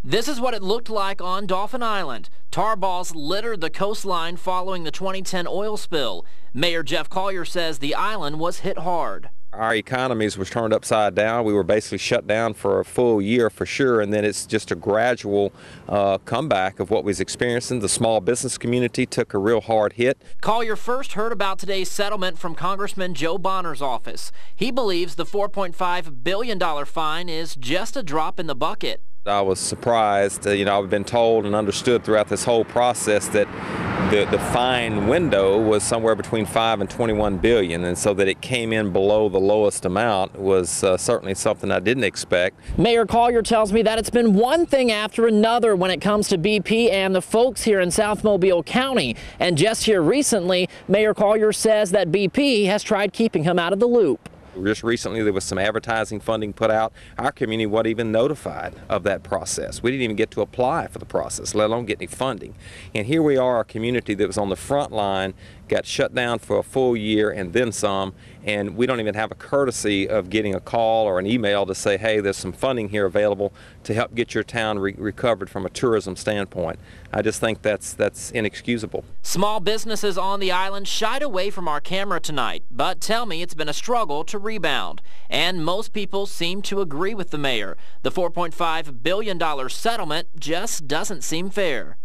This is what it looked like on Dauphin Island. Tar balls littered the coastline following the 2010 oil spill. Mayor Jeff Collier says the island was hit hard. Our economies was turned upside down. We were basically shut down for a full year for sure, and then it's just a gradual comeback of what we was experiencing. The small business community took a real hard hit. Collier first heard about today's settlement from Congressman Joe Bonner's office. He believes the $4.5 billion fine is just a drop in the bucket. I was surprised. I've been told and understood throughout this whole process that the fine window was somewhere between 5 and 21 billion, and so that it came in below the lowest amount was certainly something I didn't expect. Mayor Collier tells me that it's been one thing after another when it comes to BP and the folks here in South Mobile County. And just here recently, Mayor Collier says that BP has tried keeping him out of the loop. Just recently there was some advertising funding put out. Our community wasn't even notified of that process. We didn't even get to apply for the process, let alone get any funding. And here we are, a community that was on the front line, got shut down for a full year and then some, and we don't even have a courtesy of getting a call or an email to say, hey, there's some funding here available to help get your town recovered from a tourism standpoint. I just think that's inexcusable. Small businesses on the island shied away from our camera tonight, but tell me it's been a struggle to rebound. And most people seem to agree with the mayor. The $4.5 billion settlement just doesn't seem fair.